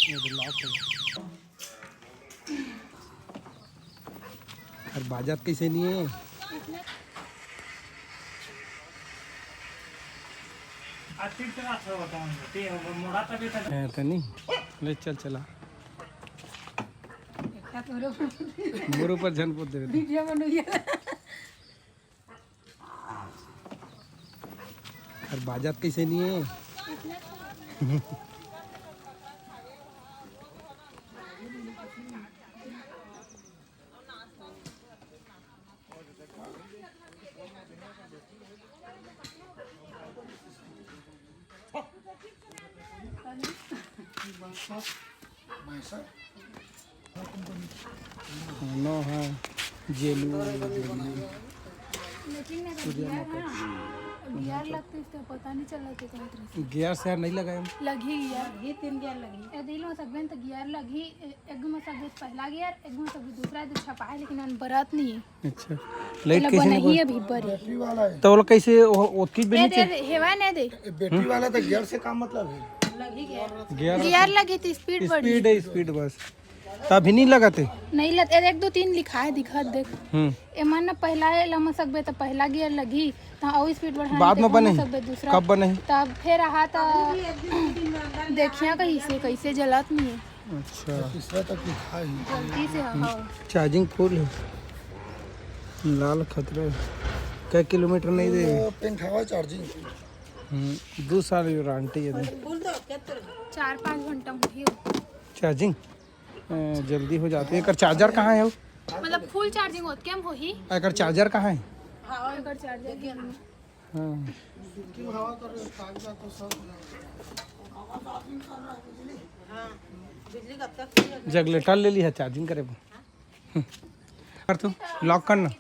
ये तो लॉक है। और बाजार कैसे नहीं है? तो नहीं ले चल चला मोर ऊपर झन पोत दे वीडियो बनइए और बाजार कैसे नहीं है? नो हाँ जेलू गियर लगते इसका पता नहीं चल रहा था कहीं तरह से गियर से यार नहीं लगाए लगी गियर ये 3 गियर लगी ए दिल में सकबे तो गियर लगी एक में सकबे पहला गियर एक में सकबे दूसरा तो छपा है लेकिन बरात नहीं है। अच्छा लाइट कैसे नहीं अभी बड़ी बैटरी वाला है तो वो लोग कैसे ओतकी ए बनी दे हेवा नहीं दे बैटरी वाला तो गियर से काम मतलब है गियर गियर लगी थी स्पीड बढ़ी स्पीड है स्पीड बस तभी नहीं लगाते नहीं लग 1 2 3 लिखा है दिखा देख एमन ना पहला लम सकबे तो पहला गियर लगी तो और स्पीड बढ़ाने बाद में बने सकबे दूसरा कब बने तब फिर रहा तो देखिए कैसे जलत नहीं है अच्छा तीसरा तक लिखा है जल्दी से हाँ चार्जिंग फुल है लाल खतरा क्या किलोमीटर नहीं दे पेंट हवा चार्जिंग 2 साल वारंटी है 4-5 घंटा हुई चार्जिंग जल्दी हो जाती है। एकर चार्जर कहाँ है? मतलब फुल चार्जिंग होत केम होही एकर चार्जर कहाँ है? हां एकर चार्जर के हाँ हवा कर कागजात तो सब जगलेटर ले लिया चार्जिंग करे कर तू लॉक करना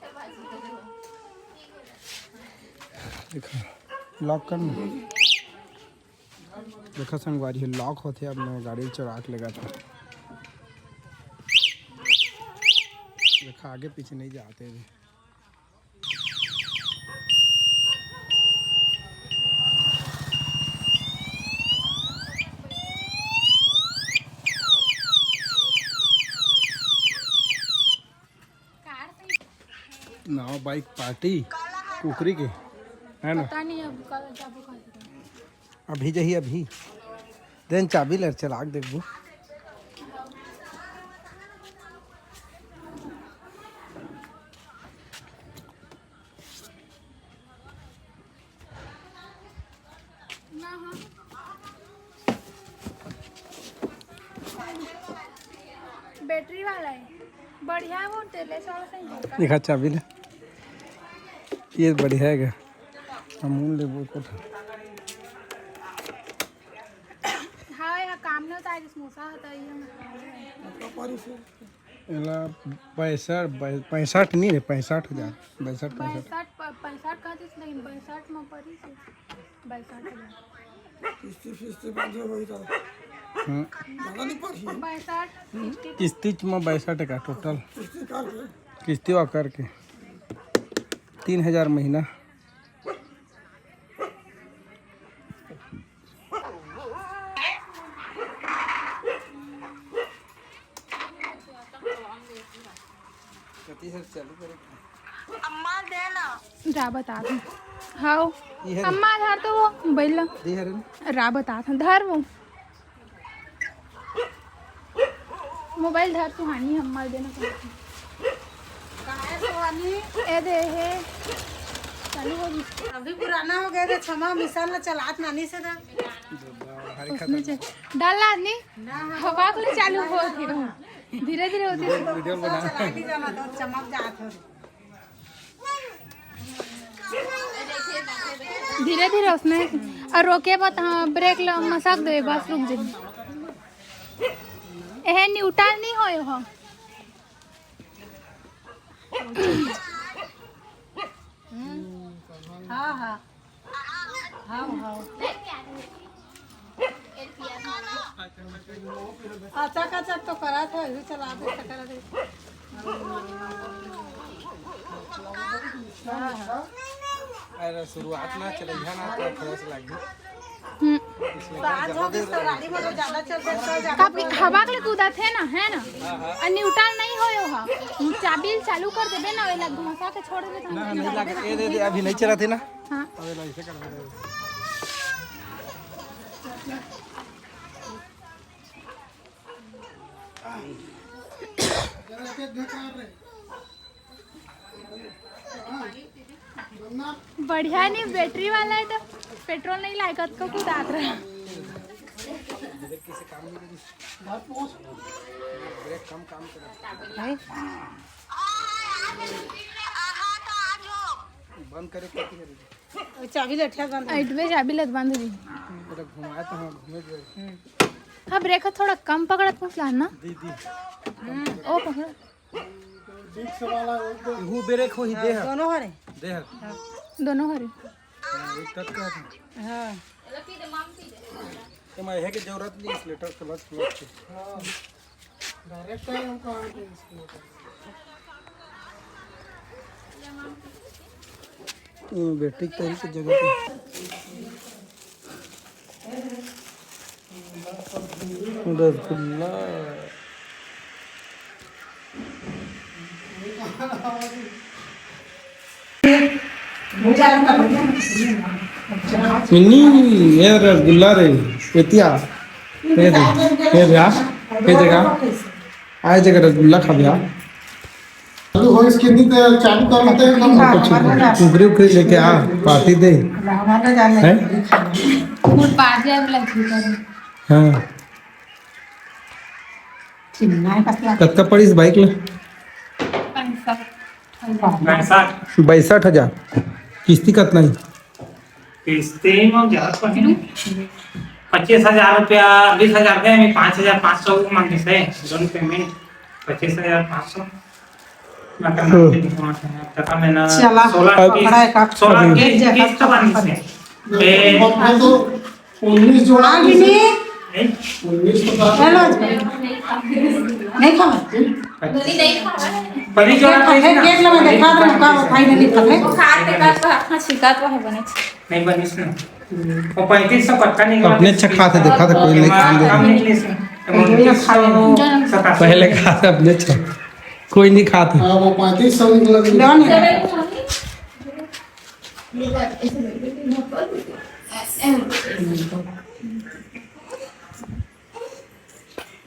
देखा लॉक करना देखा संगवारी है लॉक होते अब मैं गाड़ी चुरा के लगा था देखा आगे पीछे नहीं जाते थे। ना बाइक पार्टी कुकरी के है ना पता नहीं अब कल जाबो कल अभी जही अभी देन चाबी ले चला के देखबो ना हां बैटरी वाला है बढ़िया है वो तेले से सही है देखा चाबी ले ये बढ़िया है अमूल ले वो को हां यह काम नहीं होता है समोसा होता है ये एला 65 नहीं रे 65,000 62 65 65 का दिस लेकिन 62 में पड़ी से 62,000 किस्ती बंद हो गई तो ज्यादा नहीं पड़ी 62 किस्ती में 62 का टोटल किस्ती करके किस्ती करके 3,000 महीना रा बता दूं हाँ अम्मा धर तो वो मोबाइल रा बता था धर वो मोबाइल धर तू हानी अम्मा देना ए दे है चालू हो गई अभी पुराना हो गया तो क्षमा मिसाल ना चलात नानी से था उसमें डालना नहीं हवा को चालू हो धीरे धीरे होती वीडियो बना चलानी जाना तो चमक जात हो धीरे धीरे उसमें और रोके बता ब्रेक ला मसाक दे बस रुक जा एह न्यूट्रल नहीं होयो हो हाँ हाँ हाँ हाँ अचक अचक तो करा था अभी चला दे करा दे अरे शुरुआत ना चले ना तो फ्रेश लगी आज हो गई तो गाड़ी में ज्यादा चलते तो कब हवा के लिए कूदा थे ना, है ना, और न्यूटन नहीं होयो हा, चाबी चालू कर देबे ना, वेला घुसा के छोड़ देबे ना नहीं लगे ये दे अभी नहीं चला थी ना। हां अबे ऐसे कर दे। बढ़िया नहीं, बैटरी वाला है तो पेट्रोल नहीं लागत को कूदात रहा। बंद करे पति है चाबी लठिया बंद ऐट में चाबी लत बंद दी। मेरा घुमाया तो हां घूमे गए। हाँ ब्रेक थोड़ा कम पकड़त पूछला ना दीदी ओ पकड़ वो ब्रेक हो ही दे है दोनों हरे दे है दोनों हरे एक तक का था। हां तो मैं है कि जरूरत नहीं इस लेटर के बस क्लोज के डायरेक्ट है हमको बैटरी तेरी की जगह पे रसगुल्ला मिनी ये रसगुल्ला रे पेतिया ये दे ये जगह आए जगह रसगुल्ला खा गया चालू हो इसके नहीं तो चालू कर लेते हैं कुछ उगरी उगरी लेके आ पार्टी दे हमारा जाने हैं फूल बाजे वाला झूठा हाँ चिन्ना का कत्ता पड़ी इस बाइक ले 62,000 किस्ती कितना ही किस्ती में ज्यादा पड़ी ना 25,000 रुपया 20,000 के मैं 5,500 मांगे से दोनों पेमेंट 25,500 चला बड़ा एक 16 किस्त बनी से तो 19 जोड़ा भी नहीं 19 तो हेलो नहीं खा बड़ी जोड़ा गेट लगा देखा दे का फाइनली खा नहीं बनी से वो 3500 पक्का नहीं अपने अच्छा खाते देखा था कोई नहीं खाते पहले खाते अपने अच्छा कोई नहीं खाते हां वो 3500 निकल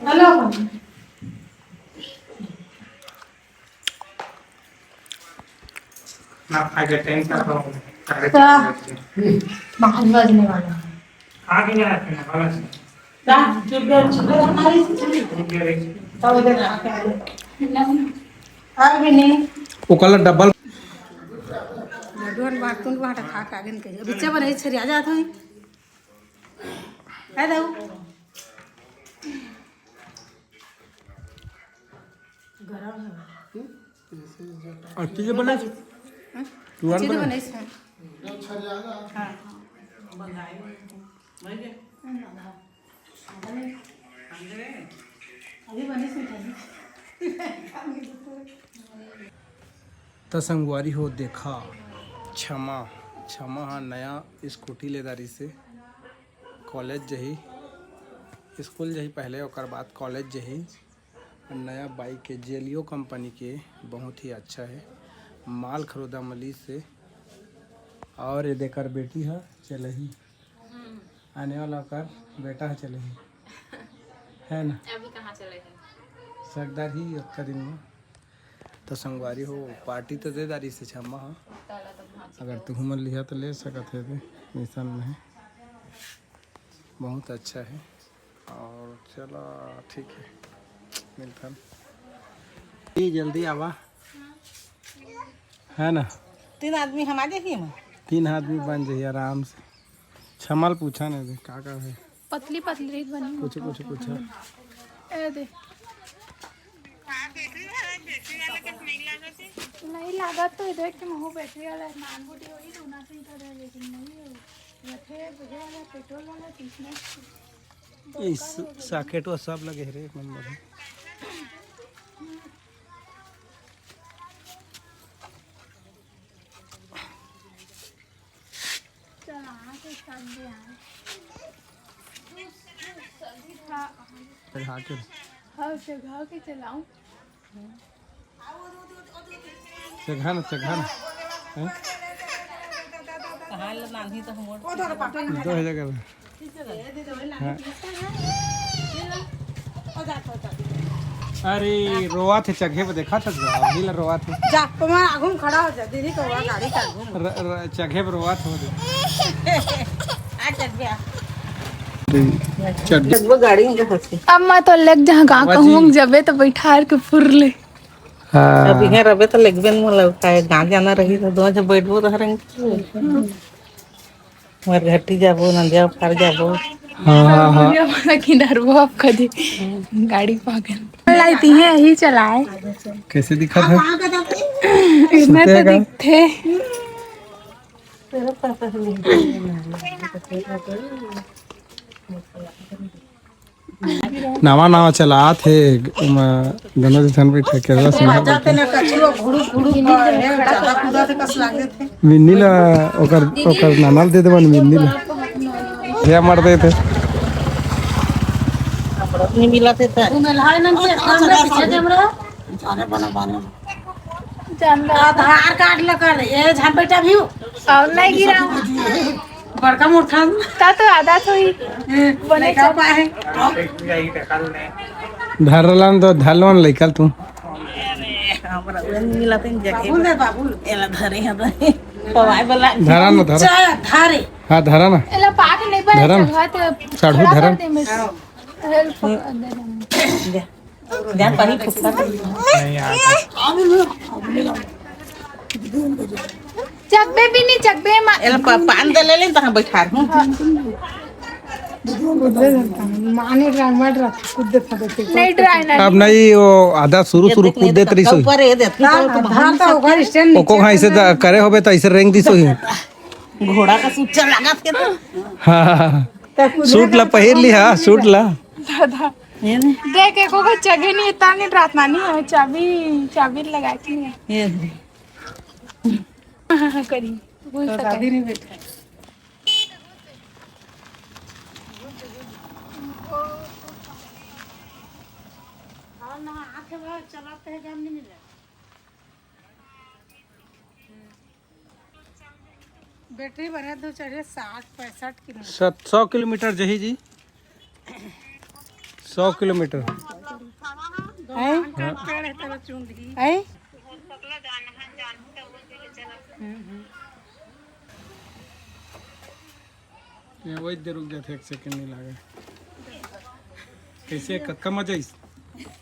हेलो ना आगे टेंशन तो बाहर बजने वाला आगे जा रहे हैं वाला से दा जब हमारी तब इधर आ भी नहीं वो कलर डबल लड्डून बाटून बाटा खा के आगे निकल बिच्चा बने छरिया जात होई है दाऊ गरम है अच्छी से बना तुरंत चीज बना बने से हां अभी बने से तो संगवारी हो देखा क्षमा क्षमा हाँ नया स्कूटी लेदारी से कॉलेज जही स्कूल जही पहले और बाद कॉलेज जही नया बाइक के जेलियो कंपनी के बहुत ही अच्छा है माल खरीदा मली से और ये देकर बेटी है चले ही आने वाला कर बेटा है चले ही है ना अभी कहाँ चले हैं सरदार ही अच्छा दिन में तो संगवारी हो पार्टी तो दे दारी से क्षमा हाँ अगर तू घूमर लिया तो ले सकते थे मिशन में बहुत अच्छा है और चलो ठीक है मिलता ये जल्दी आवा है ना 3 आदमी हम आ जाइए में 3 आदमी बन जाइए आराम से छमल पूछा नहीं दे का है पतली पतली रेत बनी पूछो ए दे नहीं लागत तो इधर के महू बैटरी वाला नान बूटी वही तो ना से इधर है लेकिन नहीं है रखे बुझे वाला पेट्रोल वाला तीसरा इस सॉकेट वो सब लगे रे एक नंबर है चल आना तो स्टार्ट दे यार चढ़ा के हाँ चढ़ा के चलाऊं चढ़ा ना हैं? दो है जगह हाँ। अरे रोआ थे चढ़े पे देखा था अभी ला रोआ थे जा तुम्हारा आगू खड़ा हो जा दीदी को वहाँ गाड़ी का आगू चढ़े पे रोआ था आ चल गया चढ़ वो गाड़ी में फंसी अम्मा तो लग जहाँ गाँव कहूँ जबे तो बैठार के फुरले अभी है रबे तो लगबे न लौकाए गाँव जाना रही तो दो जब बैठबो तो हरंग मर घटी जाबो नंदिया पार जाबो हाँ किनारो अब कभी गाड़ी पागल लाती है यही चलाए कैसे दिखा था इतना तो दिखते नवा चला थे दोनों जन बैठे केरला से जाते न कछुआ घुड़ू घुड़ू है ज्यादा कूदा थे कस लागे थे मिन्नी ला ओकर नानाल दे देवन मिन्नी ला क्या मार दे थे नहीं मिला थे तू मिलाए न से हमरा पीछे कैमरा जाने बना आधार कार्ड लगा ये झाप बेटा भी और नहीं गिरा बड़का मूर्खा ता तो आधा तो ही बने का पाए धरलन तो धरलन लेकल तू हमरा नहीं मिला थे जगह बाबू बाबू एला धरे है पवाई वाला धरा ना धरा चाय धारे हाँ धरा ना एला पाक नहीं पर धरम। चढ़ाते चढ़ू धरम ध्यान पानी फुकता चकबे भी नहीं चकबे एला पान दे ले तहां बैठा हूं नहीं ड्राई ना अब नहीं वो आधा शुरू कूद देत रही सोई ऊपर ये देती धान तो ओकर स्टैंड ओको हाँ ऐसे करे होबे तो ऐसे रेंग दी सोई घोड़ा का सूचर लगा के तो हाँ सूट ला पहिर ली हाँ सूट ला ये ने देख एको को जगह नहीं इतना नहीं रात नानी है चाबी लगा के नहीं ये हाँ करी बोल सकते नहीं बैठा बैटरी भरा दो चढ़े 60-65 किलो 100 किलोमीटर जही जी 100 किलोमीटर है वही देर रुक जाते एक सेकंड नहीं लागे कैसे कक्का मजा इस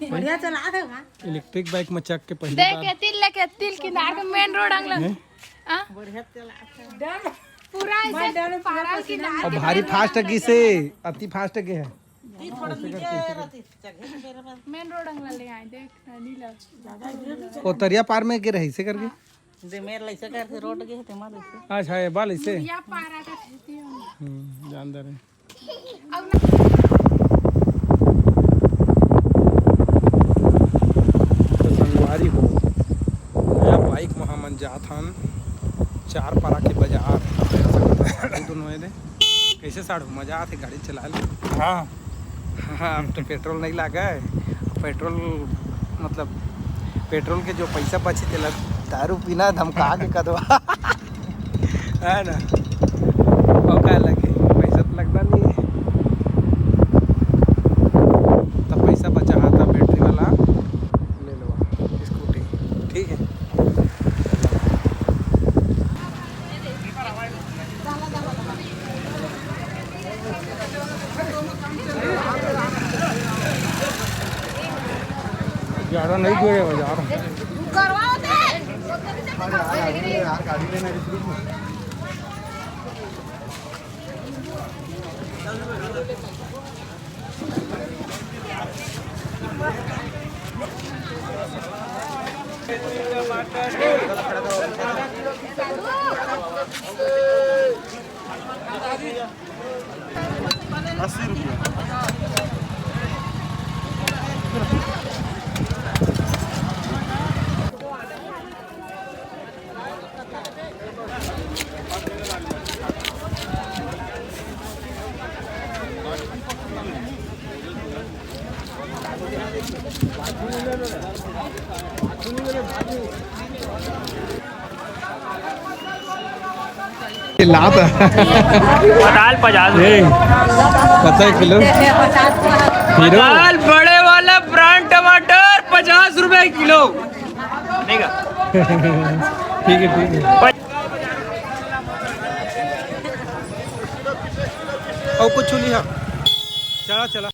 बढ़िया चला देगा इलेक्ट्रिक बाइक में चक के पहली देख बार एतिल लेके एतिल किनारे के मेन रोड अंगल हां बढ़िया चला पूरा ऐसे पारा किनारे और भारी फास्ट की से अति फास्ट के है मेन रोड अंगल ले आए देख नदी ला वो तरिया पार में के रही से करके जे मेर लइसे कर से रोड के ते मार से अच्छा है बाल इसे या पारा का खेती है जानदार है अब तो संगवारी हो नया बाइक मोहम्मद जाथन 4 पारा के बाजार दोनों है दे कैसे साढ़ू मजा आते गाड़ी चला ले हाँ हाँ अब तो पेट्रोल नहीं लगा है पेट्रोल मतलब पेट्रोल के जो पैसा बचे थे दारू पीना धमका के कदवा है ना और क्या लगे पैसा तो लगता नहीं है तब पैसा बचा था बैटरी वाला ले लो स्कूटी ठीक है ज़्यादा नहीं गिरे बाजार लात दाल 50 पता है किलो हीरो दाल बड़े वाला ब्रांड टमाटर 50 रुपए किलो नहीं का ठीक है और कुछ नहीं है चला चला